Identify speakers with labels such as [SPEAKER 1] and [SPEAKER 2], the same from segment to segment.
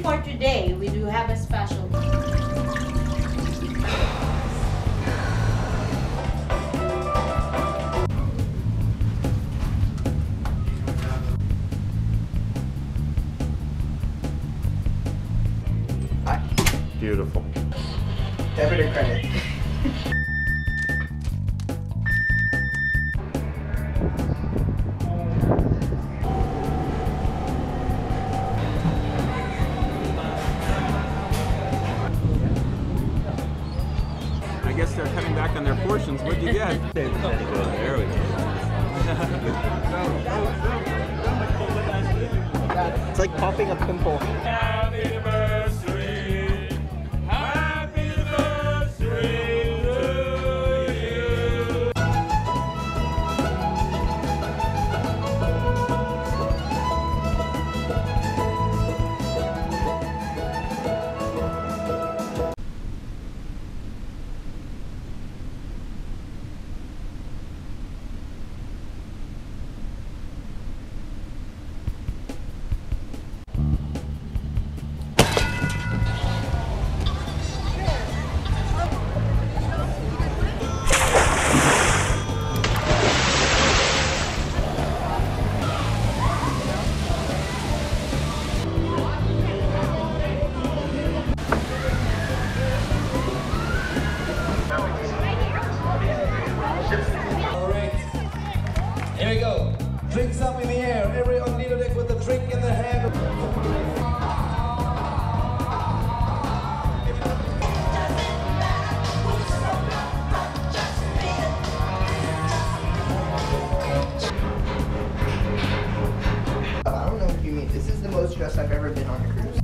[SPEAKER 1] Actually, for today, we do have a special.
[SPEAKER 2] Beautiful.
[SPEAKER 3] Debit or credit?
[SPEAKER 2] I guess they're cutting back on their portions. What'd you get? There we go.
[SPEAKER 3] It's like popping a pimple.
[SPEAKER 4] Happy anniversary! Happy anniversary to you!
[SPEAKER 5] Here we go. Drinks up in the air. Everyone on leader deck with a drink in their hand.
[SPEAKER 3] I don't know what you mean. This is the most stressed I've ever been on a cruise.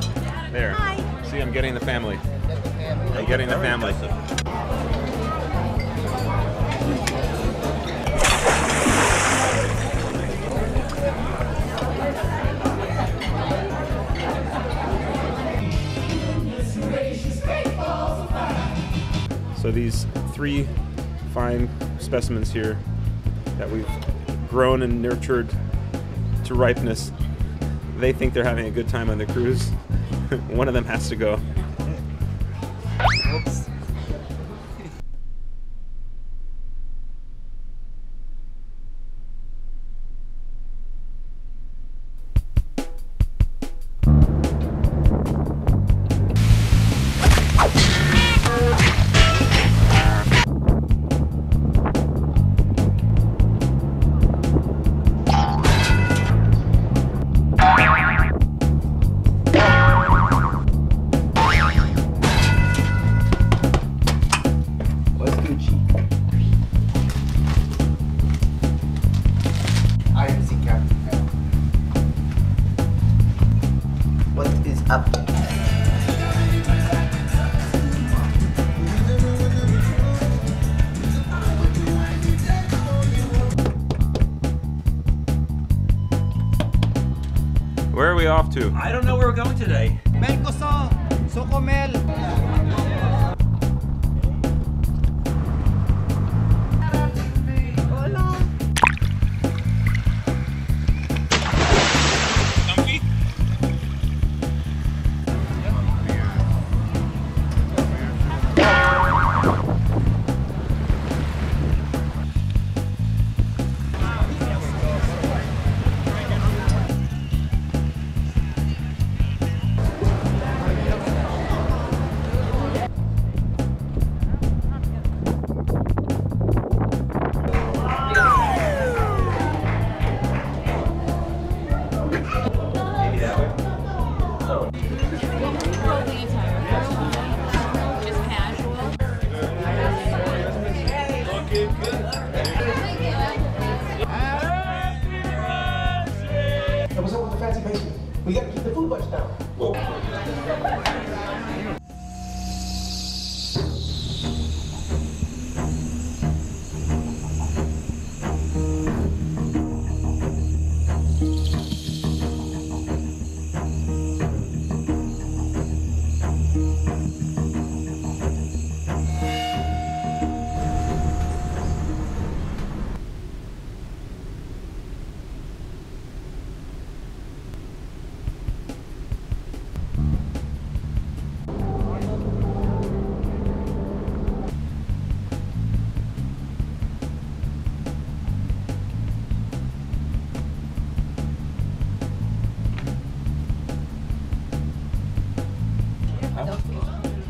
[SPEAKER 2] There.
[SPEAKER 1] Hi.
[SPEAKER 2] See, I'm getting the family. I'm getting the family. So these 3 fine specimens here that we've grown and nurtured to ripeness, they think they're having a good time on the cruise. One of them has to go.
[SPEAKER 3] Oops. Up.
[SPEAKER 2] Where are we off to?
[SPEAKER 4] I don't know where we're going today.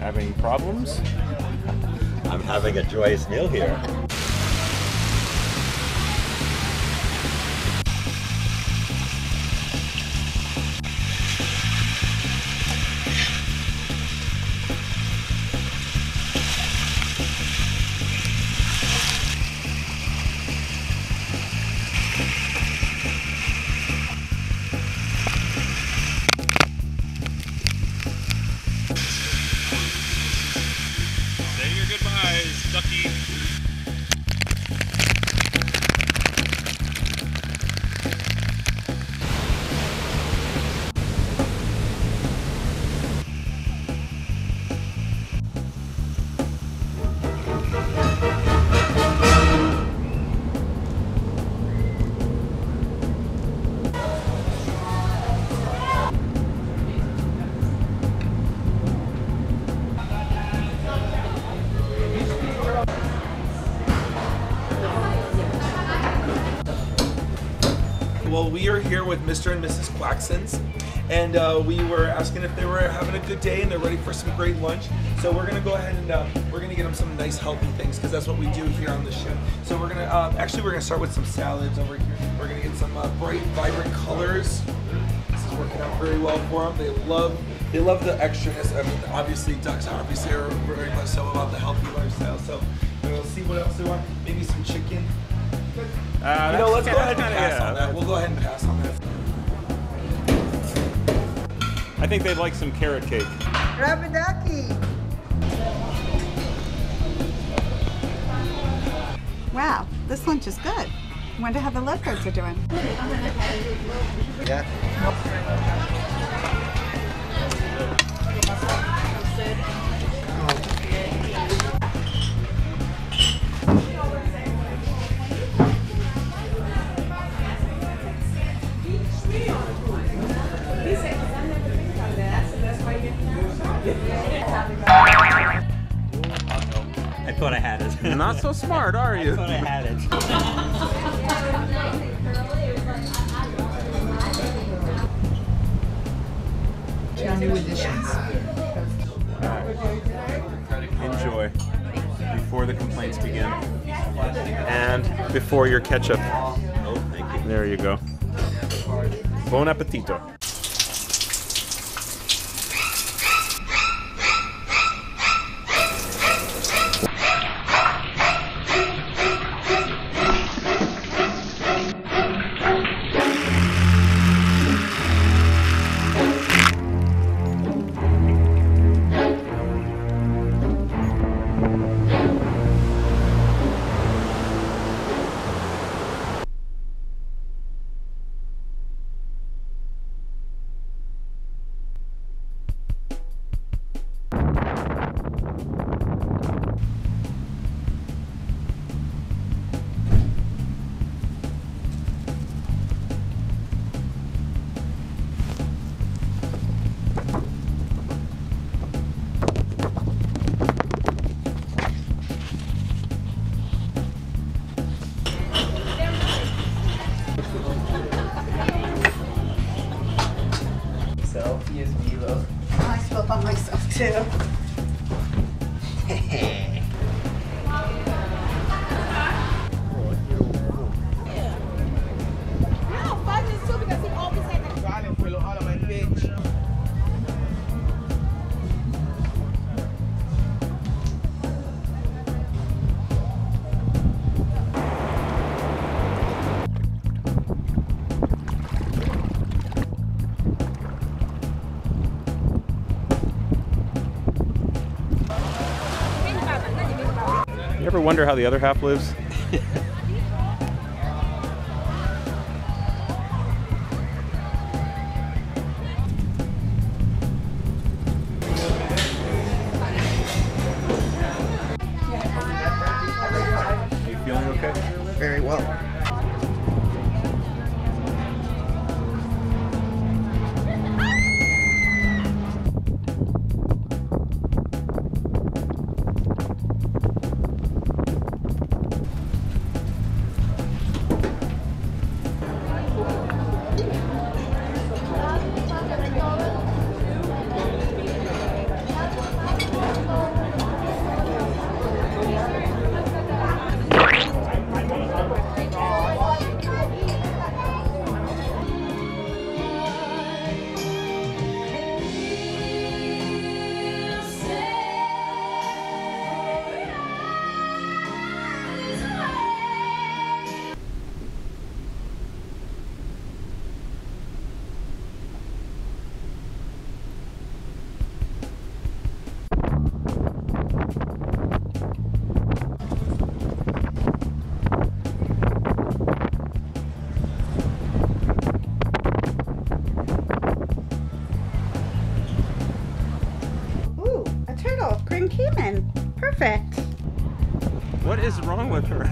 [SPEAKER 2] Having problems?
[SPEAKER 6] I'm having a joyous meal here.
[SPEAKER 4] Say your goodbyes, ducky.
[SPEAKER 7] Well, we are here with Mr. and Mrs. Quacksons, and we were asking if they were having a good day and they're ready for some great lunch. So we're gonna go ahead and we're gonna get them some nice healthy things because that's what we do here on the ship. So we're gonna actually we're gonna start with some salads over here. We're gonna get some bright, vibrant colors. This is working out very well for them. They love the extraness. I mean, obviously ducks obviously are very much so about the healthy lifestyle. So we'll see what else they want. Maybe some chicken. Let's go ahead and pass on that. We'll go ahead and pass on that.
[SPEAKER 2] I think they'd like some carrot cake.
[SPEAKER 3] Rabidaki.
[SPEAKER 8] Wow, this lunch is good. Wonder how the leftovers are doing.
[SPEAKER 3] Yeah.
[SPEAKER 6] I thought I had it.
[SPEAKER 2] Not so smart, are you?
[SPEAKER 6] I thought I had it.
[SPEAKER 3] Two new additions.
[SPEAKER 2] Enjoy before the complaints begin. And before your ketchup.
[SPEAKER 6] Oh, thank you.
[SPEAKER 2] There you go. Bon appetito.
[SPEAKER 3] Selfie is Milo.
[SPEAKER 8] I spilled on myself too.
[SPEAKER 2] You ever wonder how the other half lives? Are you feeling okay?
[SPEAKER 3] Very well.
[SPEAKER 8] in Cayman. Perfect.
[SPEAKER 2] What is wrong with her?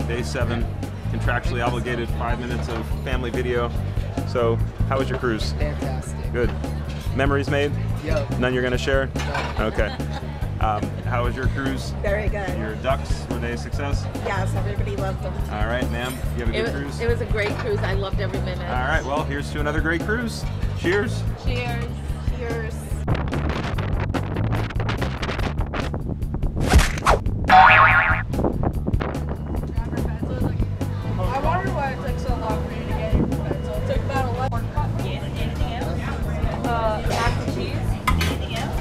[SPEAKER 2] Day 7, contractually obligated 5 minutes of family video. So, how was your cruise?
[SPEAKER 3] Fantastic.
[SPEAKER 2] Good. Memories made?
[SPEAKER 3] Yep.
[SPEAKER 2] None you're gonna share?
[SPEAKER 3] No.
[SPEAKER 2] Okay. How was your cruise?
[SPEAKER 8] Very good.
[SPEAKER 2] Your ducks, were they a success?
[SPEAKER 8] Yes, everybody loved them.
[SPEAKER 2] All right, ma'am, you have a good cruise?
[SPEAKER 1] It was a great cruise. I loved every minute.
[SPEAKER 2] All right, well, here's to another great cruise. Cheers.
[SPEAKER 1] Cheers.
[SPEAKER 8] Cheers.
[SPEAKER 1] I wonder why it took so long for you to get your pencil. It took about 11. Yes, anything else? Mac and cheese. Anything else?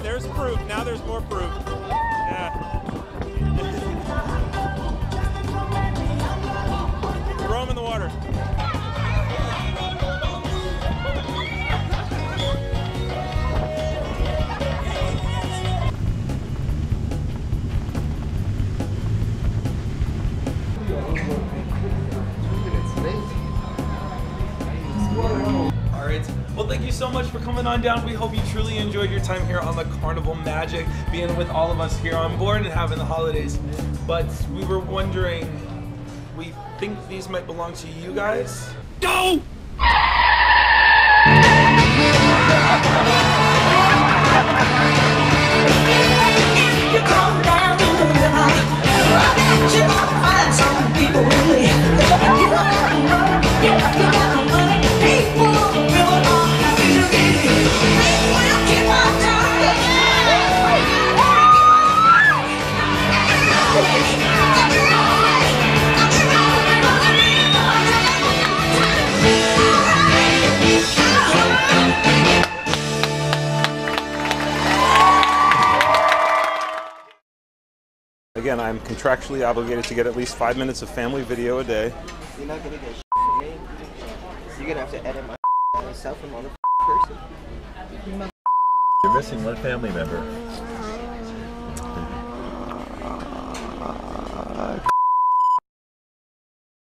[SPEAKER 2] There's proof. Now there's more proof. Yeah. Throw them in the water.
[SPEAKER 7] All right. Well, thank you so much for coming on down. We hope you truly enjoyed your time here on the Carnival Magic, being with all of us here on board and having the holidays. But we were wondering, we think these might belong to you guys. Go!
[SPEAKER 2] Again, I'm contractually obligated to get at least 5 minutes of family video a day.
[SPEAKER 3] You're not gonna get from me. So you're gonna have to edit my myself and mother person.
[SPEAKER 6] You're missing one family member.